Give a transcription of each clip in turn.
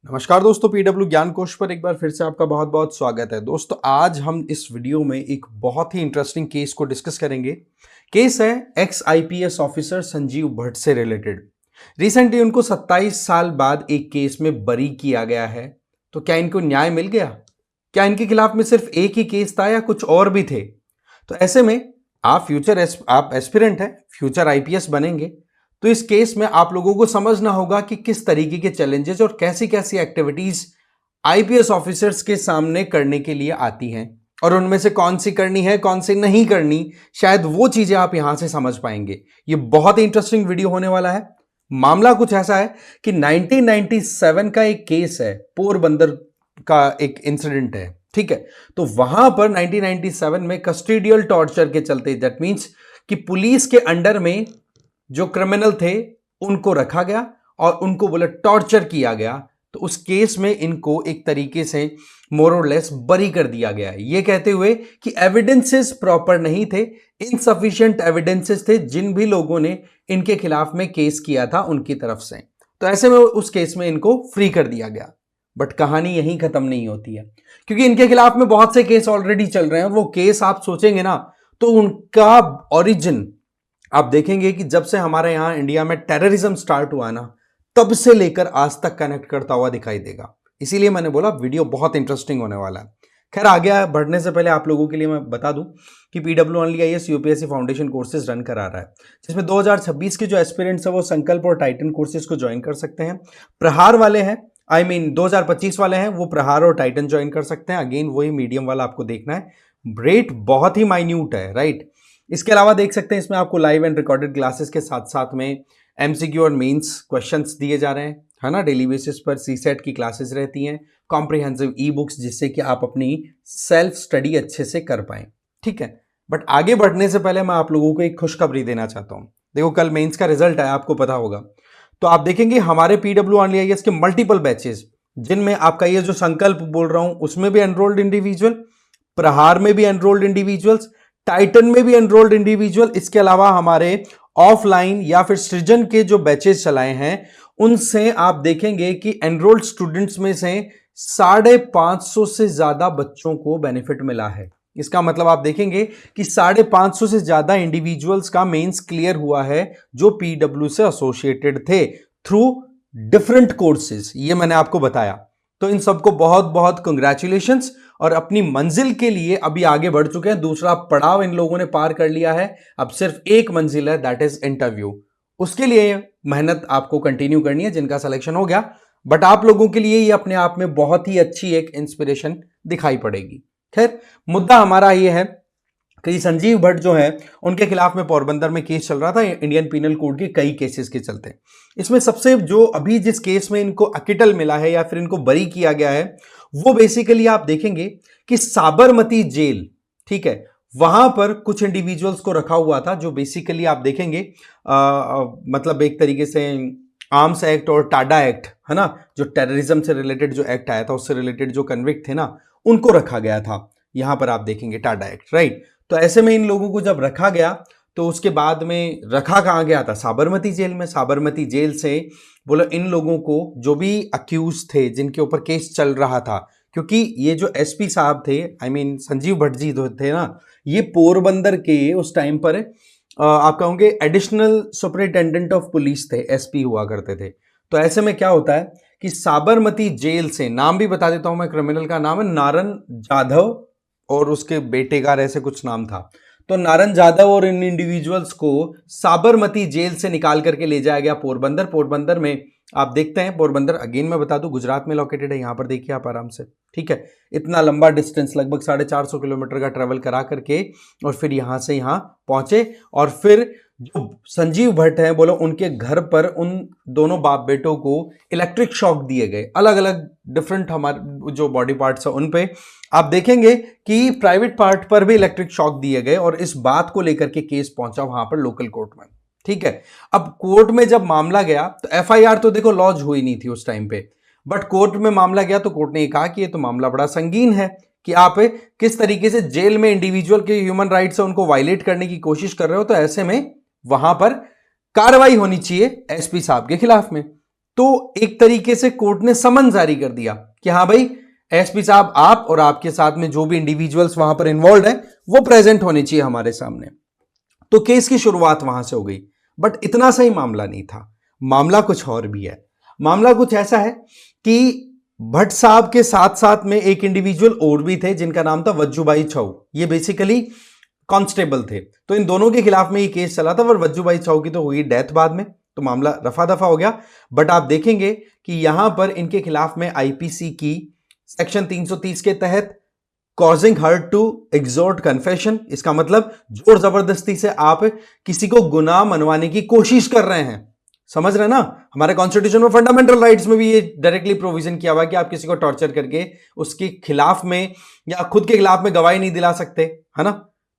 नमस्कार दोस्तों, पीडब्ल्यू ज्ञान कोश पर एक बार फिर से आपका बहुत बहुत स्वागत है। दोस्तों, आज हम इस वीडियो में एक बहुत ही इंटरेस्टिंग केस को डिस्कस करेंगे। केस है x IPS officer Sanjeev Bhatt से रिलेटेड। रिसेंटली उनको 27 साल बाद एक केस में बरी किया गया है। तो क्या इनको न्याय मिल गया? क्या इनके खिलाफ में सिर्फ एक ही केस था या कुछ और भी थे? तो ऐसे में आप एस्पिरेंट हैं, फ्यूचर आईपीएस बनेंगे, तो इस केस में आप लोगों को समझना होगा कि किस तरीके के चैलेंजेस और कैसी कैसी एक्टिविटीज आईपीएस ऑफिसर्स के सामने करने के लिए आती हैं और उनमें से कौन सी करनी है, कौन सी नहीं करनी। शायद वो चीजें आप यहां से समझ पाएंगे। ये बहुत ही इंटरेस्टिंग वीडियो होने वाला है। मामला कुछ ऐसा है कि 1997 का एक केस है, पोरबंदर का एक इंसिडेंट है। ठीक है, तो वहां पर 1997 में कस्टोडियल टॉर्चर के चलते, दैट मींस कि पुलिस के अंडर में जो क्रिमिनल थे उनको रखा गया और उनको बोले टॉर्चर किया गया। तो उस केस में इनको एक तरीके से मोर और लेस बरी कर दिया गया है, ये कहते हुए कि एविडेंसेस प्रॉपर नहीं थे, इनसफिशिएंट एविडेंसेस थे जिन भी लोगों ने इनके खिलाफ में केस किया था उनकी तरफ से। तो ऐसे में उस केस में इनको फ्री कर दिया गया। बट कहानी यहीं खत्म नहीं होती है, क्योंकि इनके खिलाफ में बहुत से केस ऑलरेडी चल रहे हैं। वो केस आप सोचेंगे ना तो उनका ओरिजिन आप देखेंगे कि जब से हमारे यहां इंडिया में टेररिज्म स्टार्ट हुआ ना, तब से लेकर आज तक कनेक्ट करता हुआ दिखाई देगा। इसीलिए मैंने बोला वीडियो बहुत इंटरेस्टिंग होने वाला है। खैर, आगे बढ़ने से पहले आप लोगों के लिए मैं बता दूं कि PW only IAS UPSC foundation courses run करा रहा है, जिसमें 2026 के जो एस्पिरेंट्स है वो संकल्प और टाइटन कोर्सेज को ज्वाइन कर सकते हैं। प्रहार वाले हैं, 2025 वाले हैं, वो प्रहार और टाइटन ज्वाइन कर सकते हैं। अगेन वही मीडियम वाला आपको देखना है। रेट बहुत ही माइन्यूट है, राइट। इसके अलावा देख सकते हैं इसमें आपको लाइव एंड रिकॉर्डेड क्लासेस के साथ साथ में एमसीक्यू और मेंस क्वेश्चंस दिए जा रहे हैं, है ना। डेली बेसिस पर सीसेट की क्लासेस रहती हैं, कॉम्प्रिहेंसिव ई बुक्स, जिससे कि आप अपनी सेल्फ स्टडी अच्छे से कर पाएं। ठीक है, बट आगे बढ़ने से पहले मैं आप लोगों को एक खुशखबरी देना चाहता हूं। देखो, कल मेंस का रिजल्ट है, आपको पता होगा। तो आप देखेंगे हमारे पीडब्ल्यू ओनली आईएएस के मल्टीपल बैचेस, जिनमें आपका ये जो संकल्प बोल रहा हूं उसमें भी एनरोल्ड इंडिविजुअल, प्रहार में भी एनरोल्ड इंडिविजुअल्स, टाइटन में भी एनरोल्ड इंडिविजुअल। इसके अलावा हमारे ऑफलाइन या फिर सृजन के जो बैचेस चलाए हैं उनसे आप देखेंगे कि एनरोल्ड स्टूडेंट्स में से 550 से ज्यादा बच्चों को बेनिफिट मिला है। इसका मतलब आप देखेंगे कि 550 से ज्यादा इंडिविजुअल्स का मेंस क्लियर हुआ है जो पीडब्ल्यू से एसोसिएटेड थे थ्रू डिफरेंट कोर्सेज। ये मैंने आपको बताया। तो इन सबको बहुत बहुत कंग्रेचुलेशंस, और अपनी मंजिल के लिए अभी आगे बढ़ चुके हैं। दूसरा पड़ाव इन लोगों ने पार कर लिया है। अब सिर्फ एक मंजिल है, दैट इज इंटरव्यू। उसके लिए मेहनत आपको कंटिन्यू करनी है, जिनका सिलेक्शन हो गया। बट आप लोगों के लिए ये अपने आप में बहुत ही अच्छी एक इंस्पिरेशन दिखाई पड़ेगी। खैर, मुद्दा हमारा ये है कि संजीव भट्ट जो है उनके खिलाफ में पोरबंदर में केस चल रहा था इंडियन पीनल कोड के कई केसेस के चलते। इसमें सबसे जो अभी जिस केस में इनको अकिटल मिला है या फिर इनको बरी किया गया है, वो बेसिकली आप देखेंगे कि साबरमती जेल, ठीक है, वहां पर कुछ इंडिविजुअल्स को रखा हुआ था जो बेसिकली आप देखेंगे मतलब एक तरीके से आर्म्स एक्ट और टाडा एक्ट, है ना, जो टेररिज्म से रिलेटेड जो एक्ट आया था उससे रिलेटेड जो कन्विक्ट थे ना, उनको रखा गया था। यहां पर आप देखेंगे टाडा एक्ट, राइट। तो ऐसे में इन लोगों को जब रखा गया तो उसके बाद में रखा कहां गया था? साबरमती जेल में। साबरमती जेल से बोलो इन लोगों को जो भी अक्यूज थे, जिनके ऊपर केस चल रहा था, क्योंकि ये जो एसपी साहब थे, संजीव भट्ट जी थे ना, ये पोरबंदर के उस टाइम पर आप कहोगे एडिशनल सुपरिटेंडेंट ऑफ पुलिस थे, एसपी हुआ करते थे। तो ऐसे में क्या होता है कि साबरमती जेल से, नाम भी बता देता हूं मैं, क्रिमिनल का नाम है नारन जाधव और उसके बेटे का ऐसे कुछ नाम था। तो नारन जाधव और इन इंडिविजुअल्स को साबरमती जेल से निकाल करके ले जाया गया पोरबंदर। पोरबंदर में आप देखते हैं, पोरबंदर अगेन मैं बता दूं गुजरात में लोकेटेड है। यहां पर देखिए आप आराम से, ठीक है, इतना लंबा डिस्टेंस, लगभग 450 किलोमीटर का ट्रेवल करा करके और फिर यहां से यहां पहुंचे। और फिर जो संजीव भट्ट हैं, बोलो उनके घर पर उन दोनों बाप बेटों को इलेक्ट्रिक शॉक दिए गए, अलग अलग डिफरेंट हमारे जो बॉडी पार्ट्स है उन पे आप देखेंगे कि प्राइवेट पार्ट पर भी इलेक्ट्रिक शॉक दिए गए। और इस बात को लेकर के केस पहुंचा वहां पर लोकल कोर्ट में, ठीक है। अब कोर्ट में जब मामला गया तो एफआईआर तो देखो लॉन्च हुई नहीं थी उस टाइम पे, बट कोर्ट में मामला गया तो कोर्ट ने ये कहा कि ये तो मामला बड़ा संगीन है कि आप किस तरीके से जेल में इंडिविजुअल के ह्यूमन राइट्स है उनको वायलेट करने की कोशिश कर रहे हो। तो ऐसे में वहां पर कार्रवाई होनी चाहिए एसपी साहब के खिलाफ में। तो एक तरीके से कोर्ट ने समन जारी कर दिया कि हाँ भाई एसपी साहब, आप और आपके साथ में जो भी इंडिविजुअल्स वहां पर इन्वॉल्व है वो प्रेजेंट होने चाहिए हमारे सामने। तो केस की शुरुआत वहां से हो गई। बट इतना सही मामला नहीं था, मामला कुछ और भी है। मामला कुछ ऐसा है कि भट्ट साहब के साथ साथ में एक इंडिविजुअल और भी थे जिनका नाम था वज्जूभाई छऊ। ये बेसिकली कांस्टेबल थे। तो इन दोनों के खिलाफ में ये केस चला था, और वज्जूभाई छऊ की तो हुई डेथ बाद में, तो मामला रफा दफा हो गया। बट आप देखेंगे कि यहां पर इनके खिलाफ में आईपीसी की सेक्शन 330 के तहत कॉजिंग हर्ट टू एक्सोर्ट कन्फेशन, इसका मतलब जोर जबरदस्ती से आप किसी को गुनाह मनवाने की कोशिश कर रहे हैं। समझ रहे ना, हमारे कॉन्स्टिट्यूशन में फंडामेंटल राइट्स में भी ये डायरेक्टली प्रोविजन किया हुआ है कि आप किसी को टॉर्चर करके उसके खिलाफ में या खुद के खिलाफ में गवाही नहीं दिला सकते, है ना।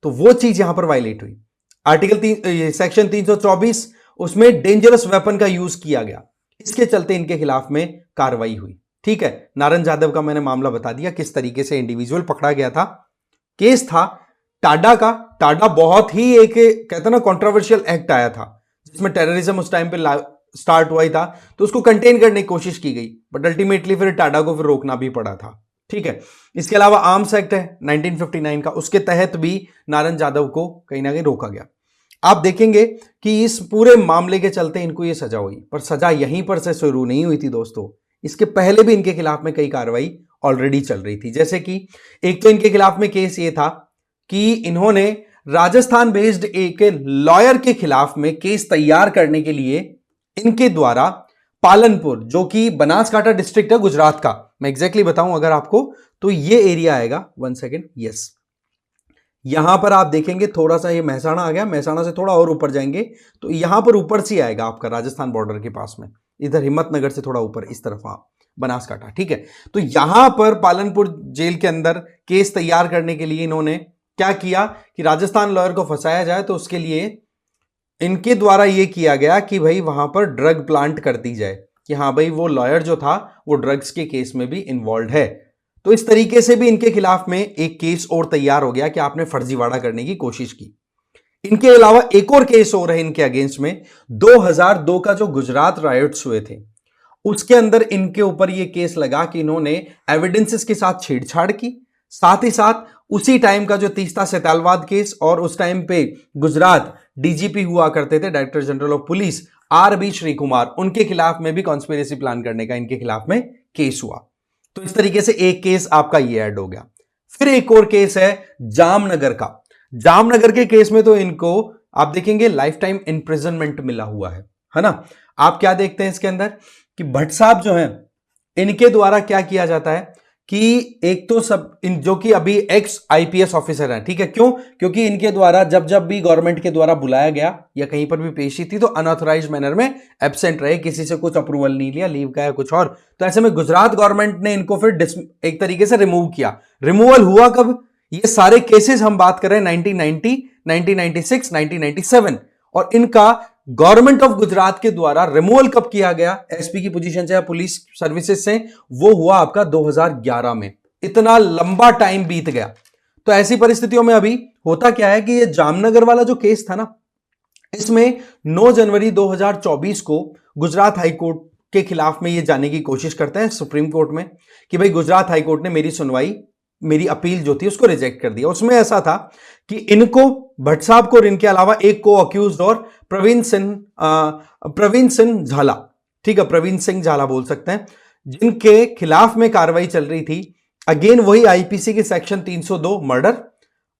तो वो चीज यहां पर वायलेट हुई। आर्टिकल सेक्शन 324, उसमें डेंजरस वेपन का यूज किया गया, इसके चलते इनके खिलाफ में कार्रवाई हुई। ठीक है, नारायण जाधव का मैंने मामला बता दिया, किस तरीके से इंडिविजुअल पकड़ा गया था। केस था टाडा का। टाडा बहुत ही एक कहते ना कंट्रोवर्शियल एक्ट आया था, जिसमें टेररिज्म उस टाइम पे स्टार्ट हुआ ही था, तो उसको कंटेन करने की कोशिश की गई, बट अल्टीमेटली फिर टाडा को फिर रोकना भी पड़ा था। ठीक है, इसके अलावा आर्म्स एक्ट है 1959 का, उसके तहत भी नारायण जाधव को कहीं ना कहीं रोका गया। आप देखेंगे कि इस पूरे मामले के चलते इनको ये सजा हुई, पर सजा यहीं पर से शुरू नहीं हुई थी दोस्तों। इसके पहले भी इनके खिलाफ में कई कार्रवाई ऑलरेडी चल रही थी। जैसे कि एक तो इनके खिलाफ में केस ये था कि इन्होंने राजस्थान बेस्ड एक लॉयर के खिलाफ में केस तैयार करने के लिए इनके द्वारा पालनपुर, जो कि बनासकांठा डिस्ट्रिक्ट है गुजरात का, मैं एग्जैक्टली बताऊं अगर आपको, तो ये एरिया आएगा, 1 सेकेंड, यस, यहां पर आप देखेंगे थोड़ा सा ये महसाणा आ गया, महसाणा से थोड़ा और ऊपर जाएंगे तो यहां पर ऊपर से आएगा आपका राजस्थान बॉर्डर के पास में, इधर हिम्मतनगर से थोड़ा ऊपर इस तरफ आप बनासकांठा। ठीक है, तो यहां पर पालनपुर जेल के अंदर केस तैयार करने के लिए इन्होंने क्या किया कि राजस्थान लॉयर को फंसाया जाए, तो उसके लिए इनके द्वारा यह किया गया कि भाई वहां पर ड्रग प्लांट कर दी जाए, कि हाँ भाई वो लॉयर जो था वो ड्रग्स के केस में भी इन्वॉल्व है। तो इस तरीके से भी इनके खिलाफ में एक केस और तैयार हो गया कि आपने फर्जीवाड़ा करने की कोशिश की। इनके अलावा एक और केस हो रहे इनके अगेंस्ट में, 2002 का जो गुजरात राइट्स हुए थे, उसके अंदर इनके ऊपर यह केस लगा कि इन्होंने एविडेंसेस के साथ छेड़छाड़ की। साथ ही साथ उसी टाइम का जो तीस्ता सेतालवाद केस, और उस टाइम पे गुजरात डीजीपी हुआ करते थे, director general of police, RB Shri Kumar, उनके खिलाफ में भी कॉन्स्पिरेसी प्लान करने का इनके खिलाफ में केस हुआ। तो इस तरीके से एक केस आपका ये ऐड हो गया। फिर एक और केस है जामनगर का। जामनगर के केस में तो इनको आप देखेंगे लाइफ टाइम इंप्रिजनमेंट मिला हुआ है ना। आप क्या देखते हैं इसके अंदर कि भट्ट साहब जो हैं, इनके द्वारा क्या किया जाता है कि एक तो सब जो कि अभी एक्स आईपीएस ऑफिसर हैं, ठीक है, क्यों, क्योंकि इनके द्वारा जब जब भी गवर्नमेंट के द्वारा बुलाया गया या कहीं पर भी पेशी थी तो अनऑथराइज्ड मैनर में एब्सेंट रहे, किसी से कुछ अप्रूवल नहीं लिया, लीव का या कुछ और। तो ऐसे में गुजरात गवर्नमेंट ने इनको फिर एक तरीके से रिमूव किया। रिमूवल हुआ कब, ये सारे केसेस हम बात कर रहे हैं 1990, 1996, 1997, और इनका गवर्नमेंट ऑफ गुजरात के द्वारा रिमूवल कब किया गया एसपी की पोजीशन से या पुलिस सर्विसेज से, वो हुआ आपका 2011 में। इतना लंबा टाइम बीत गया। तो ऐसी परिस्थितियों में अभी होता क्या है कि ये जामनगर वाला जो केस था ना, इसमें 9 जनवरी 2024 को गुजरात हाईकोर्ट के खिलाफ में ये जाने की कोशिश करते हैं सुप्रीम कोर्ट में कि भाई गुजरात हाईकोर्ट ने मेरी सुनवाई, मेरी अपील जो थी उसको रिजेक्ट कर दिया। उसमें ऐसा था कि इनको, भट्ट साहब को और इनके अलावा एक को अक्यूज्ड और प्रवीण सिंह झाला, ठीक है, प्रवीण सिंह झाला बोल सकते हैं, जिनके खिलाफ में कार्रवाई चल रही थी। अगेन वही आईपीसी के सेक्शन 302 मर्डर,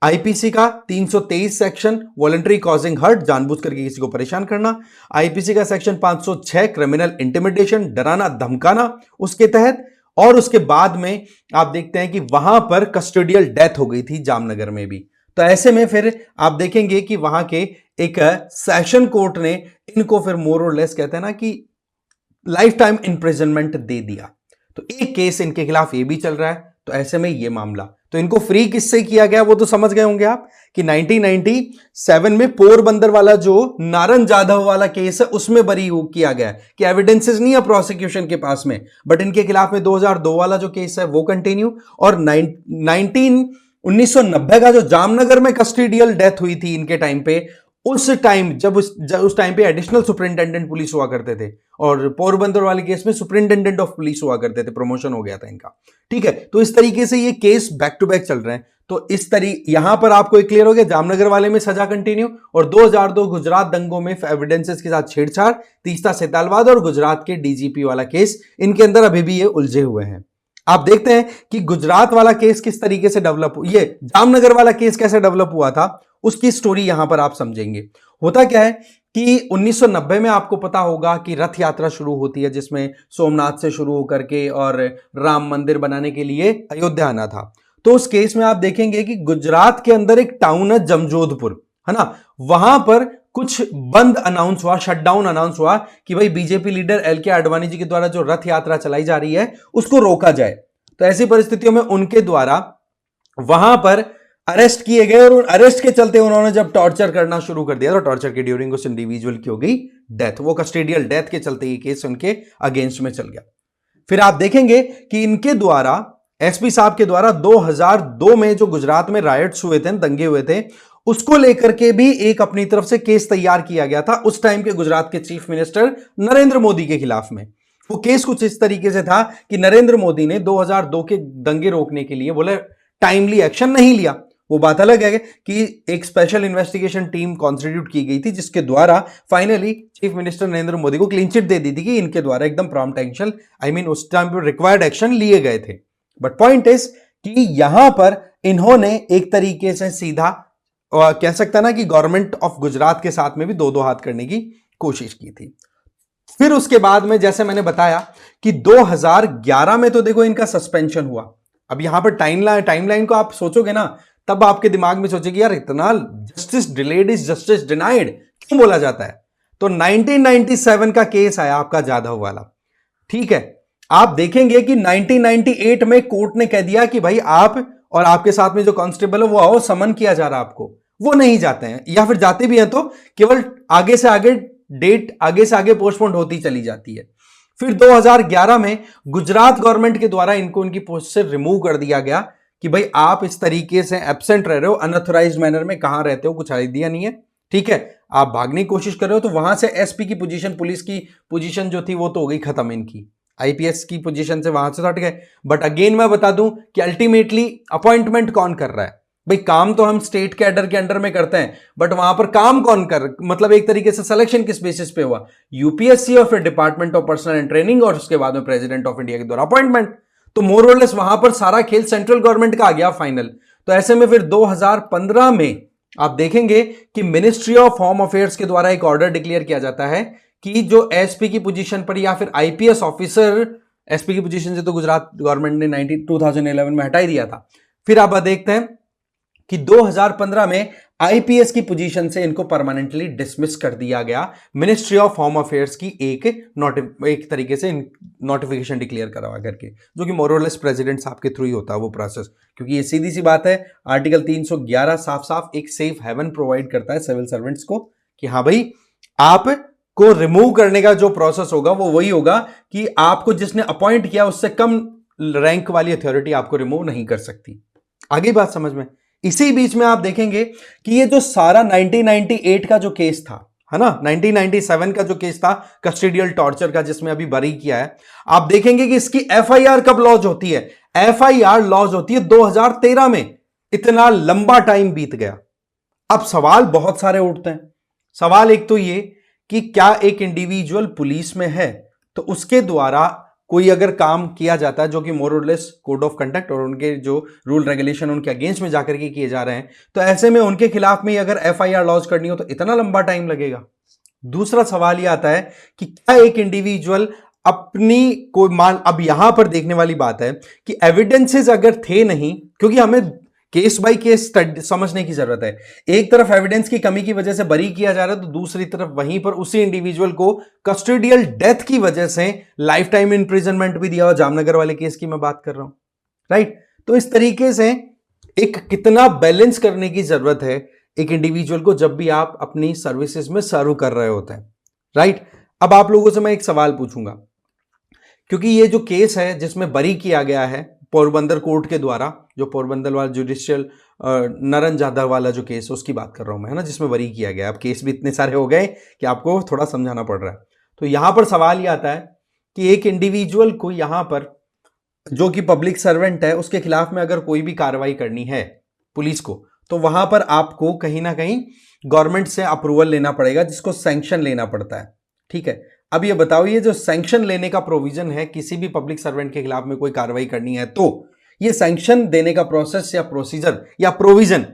आईपीसी का 323 सेक्शन वॉलंटरी कॉजिंग हर्ट, जानबूझ करके किसी को परेशान करना, आईपीसी का सेक्शन 506 क्रिमिनल इंटिमिडेशन, डराना धमकाना उसके तहत। और उसके बाद में आप देखते हैं कि वहां पर कस्टोडियल डेथ हो गई थी जामनगर में भी। तो ऐसे में फिर आप देखेंगे कि वहां के एक सेशन कोर्ट ने इनको फिर मोर और लेस कहते हैं ना कि लाइफ टाइम इंप्रिजनमेंट दे दिया। तो एक केस इनके खिलाफ ये भी चल रहा है। तो ऐसे में ये मामला, तो इनको फ्री किससे किया गया वो तो समझ गए होंगे आप कि 1997 में पोरबंदर वाला जो नारायण जाधव वाला केस है उसमें बरी किया गया है कि एविडेंसेस नहीं है प्रोसिक्यूशन के पास में, बट इनके खिलाफ में 2002 वाला जो केस है वो कंटिन्यू। और 1990 का जो जामनगर में कस्टोडियल डेथ हुई थी इनके टाइम पे, उस टाइम जब उस टाइम पे एडिशनल सुपरिंटेंडेंट पुलिस हुआ करते थे, और पोरबंदर वाले केस में सुपरिंटेंडेंट ऑफ पुलिस हुआ करते थे, प्रमोशन हो गया था इनका। ठीक है, तो इस तरीके से ये केस बैक टू बैक चल रहे हैं। तो इस तरीके यहां पर आपको एक क्लियर हो गया, जामनगर वाले में सजा कंटिन्यू, और 2002 गुजरात दंगों में एविडेंसेस के साथ छेड़छाड़, तीस्ता सेतालवाद और गुजरात के डीजीपी वाला केस, इनके अंदर अभी भी ये उलझे हुए हैं। आप देखते हैं कि गुजरात वाला केस किस तरीके से डेवलप, ये जामनगर वाला केस कैसे डेवलप हुआ था, उसकी स्टोरी यहां पर आप समझेंगे। होता क्या है कि 1990 में आपको पता होगा कि रथ यात्रा शुरू होती है, जिसमें सोमनाथ से शुरू होकर के और राम मंदिर बनाने के लिए अयोध्या आना था। तो उस केस में आप देखेंगे कि गुजरात के अंदर एक टाउन है जमजोधपुर, है ना, वहां पर कुछ बंद अनाउंस हुआ, शटडाउन अनाउंस हुआ कि भाई BJP leader LK. Advani ji के द्वारा जो रथ यात्रा चलाई जा रही है उसको रोका जाए। तो ऐसी परिस्थितियों में उनके द्वारा वहां पर अरेस्ट किए गए, और अरेस्ट के चलते उन्होंने जब टॉर्चर करना शुरू कर दिया तो टॉर्चर के ड्यूरिंग उस इंडिविजुअल की हो गई डेथ। वो कस्टोडियल डेथ के चलते ये केस उनके अगेंस्ट में चल गया। फिर आप देखेंगे कि इनके द्वारा, एसपी साहब के द्वारा 2002 में जो गुजरात में रायट्स हुए थे, दंगे हुए थे, उसको लेकर के भी एक अपनी तरफ से केस तैयार किया गया था उस टाइम के गुजरात के चीफ मिनिस्टर नरेंद्र मोदी के खिलाफ में। वो केस कुछ इस तरीके से था कि नरेंद्र मोदी ने 2002 के दंगे रोकने के लिए बोले टाइमली एक्शन नहीं लिया। वो बात अलग है कि एक स्पेशल इन्वेस्टिगेशन टीम कॉन्स्टिट्यूट की गई थी, जिसके द्वारा finally chief minister Narendra Modi को क्लीन चिट दे दी थी कि इनके द्वारा एकदम प्रॉम्प्ट एक्शन, उस टाइम पर रिक्वायर्ड एक्शन लिए गए थे। बट पॉइंट इज कि यहां पर इन्होंने एक तरीके से सीधा कह सकता ना कि गवर्नमेंट ऑफ गुजरात के साथ में भी दो हाथ करने की कोशिश की थी। फिर उसके बाद में जैसे मैंने बताया कि 2011 में तो देखो इनका सस्पेंशन हुआ। अब यहां पर टाइमलाइन को आप सोचोगे ना, तब आपके दिमाग में सोचेगी यार इतना justice delayed is justice denied क्यों बोला जाता है। तो 1997 का केस आया आपका जाधव वाला। ठीक है, आप देखेंगे कि 1998 में कोर्ट ने कह दिया कि भाई आप और आपके साथ में जो कांस्टेबल है वो आओ, समन किया जा रहा आपको। वो नहीं जाते हैं, या फिर जाते भी हैं तो केवल आगे से आगे डेट आगे से आगे पोस्टपोन होती चली जाती है। फिर 2011 में गुजरात गवर्नमेंट के द्वारा इनको उनकी पोस्ट से रिमूव कर दिया गया कि भाई आप इस तरीके से एब्सेंट रह रहे हो, अनऑथराइज्ड मैनर में कहां रहते हो, कुछ आइडिया नहीं है। ठीक है, आप भागने की कोशिश कर रहे हो, तो वहां से एसपी की पोजीशन, पुलिस की पोजीशन जो थी वो तो हो गई खत्म इनकी, आईपीएस की पोजीशन से वहां से हट गए। बट अगेन मैं बता दूं कि अल्टीमेटली अपॉइंटमेंट कौन कर रहा है भाई, काम तो हम स्टेट कैडर के अंडर में करते हैं, बट वहां पर काम कौन कर, मतलब एक तरीके से सिलेक्शन किस बेसिस पे हुआ, यूपीएससी और फिर department of personal and training, और उसके बाद में प्रेसिडेंट ऑफ इंडिया के द्वारा अपॉइंटमेंट। तो मोर और लेस वहां पर सारा खेल सेंट्रल गवर्नमेंट का आ गया फाइनल। तो ऐसे में फिर 2015 में आप देखेंगे कि मिनिस्ट्री ऑफ होम अफेयर्स के द्वारा एक ऑर्डर डिक्लेयर किया जाता है कि जो एसपी की पोजीशन पर या फिर आईपीएस ऑफिसर, एसपी की पोजीशन से तो गुजरात गवर्नमेंट ने 2011 में हटा ही दिया था। फिर आप देखते हैं कि 2015 में आईपीएस की पोजीशन से इनको परमानेंटली डिसमिस कर दिया गया, मिनिस्ट्री ऑफ होम अफेयर्स की एक तरीके से नोटिफिकेशन डिक्लेयर करवा करके, जो कि मोरलेस प्रेसिडेंट साहब के थ्रू ही होता है वो प्रोसेस। क्योंकि ये सीधी सी बात है, आर्टिकल 311 साफ साफ एक सेफ हेवन प्रोवाइड करता है सिविल सर्वेंट्स को कि हाँ भाई आप को रिमूव करने का जो प्रोसेस होगा वो वही होगा कि आपको जिसने अपॉइंट किया उससे कम रैंक वाली अथॉरिटी आपको रिमूव नहीं कर सकती। आगे बात समझ में। इसी बीच में आप देखेंगे कि ये जो सारा 1998 का जो केस था, है ना, 1997 का जो केस था कस्टोडियल टॉर्चर का, जिसमें अभी बरी किया है, आप देखेंगे कि इसकी एफआईआर कब लॉन्च होती है। एफआईआर लॉन्च होती है 2013 में। इतना लंबा टाइम बीत गया। अब सवाल बहुत सारे उठते हैं। सवाल एक तो ये कि क्या एक इंडिविजुअल पुलिस में है तो उसके द्वारा कोई अगर काम किया जाता है जो कि मोर और लेस कोड ऑफ कंडक्ट और उनके जो रूल रेगुलेशन उनके अगेंस्ट में जाकर के किए जा रहे हैं, तो ऐसे में उनके खिलाफ में अगर एफआईआर लॉन्च करनी हो तो इतना लंबा टाइम लगेगा। दूसरा सवाल यह आता है कि क्या एक इंडिविजुअल अपनी कोई मान, अब यहां पर देखने वाली बात है कि एविडेंसेस अगर थे नहीं, क्योंकि हमें केस बाय केस समझने की जरूरत है। एक तरफ एविडेंस की कमी की वजह से बरी किया जा रहा है, तो दूसरी तरफ वहीं पर उसी इंडिविजुअल को कस्टोडियल डेथ की वजह से लाइफ टाइम इम्प्रिजनमेंट भी दिया हुआ, जामनगर वाले केस की मैं बात कर रहा हूं, राइट। तो इस तरीके से एक कितना बैलेंस करने की जरूरत है एक इंडिविजुअल को जब भी आप अपनी सर्विसेज में सर्व कर रहे होते हैं, राइट। अब आप लोगों से मैं एक सवाल पूछूंगा, क्योंकि ये जो केस है जिसमें बरी किया गया है पोरबंदर कोर्ट के द्वारा, जो पोरबंदर वाला जुडिशियल नरन जाधव वाला जो केस है उसकी बात कर रहा हूं मैं, है ना, जिसमें वरी किया गया। अब केस भी इतने सारे हो गए कि आपको थोड़ा समझाना पड़ रहा है। तो यहां पर सवाल यह आता है कि एक इंडिविजुअल को यहां पर जो कि पब्लिक सर्वेंट है उसके खिलाफ में अगर कोई भी कार्रवाई करनी है पुलिस को, तो वहां पर आपको कहीं ना कहीं गवर्नमेंट से अप्रूवल लेना पड़ेगा, जिसको सैंक्शन लेना पड़ता है। ठीक है, अब ये बताओ, ये जो सैंक्शन लेने का प्रोविजन है किसी भी पब्लिक सर्वेंट के खिलाफ में कोई कार्रवाई करनी है, तो ये सैंक्शन देने का प्रोसेस या प्रोसीजर या प्रोविजन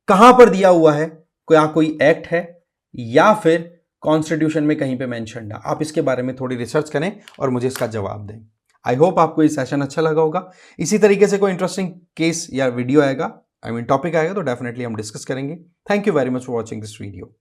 कहां पर दिया हुआ है? क्या कोई एक्ट है या फिर कॉन्स्टिट्यूशन में कहीं पे मेंशन्ड है? आप इसके बारे में थोड़ी रिसर्च करें और मुझे इसका जवाब दें। आई होप आपको ये सेशन अच्छा लगा होगा। इसी तरीके से कोई इंटरेस्टिंग केस या वीडियो आएगा, टॉपिक आएगा, तो डेफिनेटली हम डिस्कस करेंगे। Thank you very much for watching this video.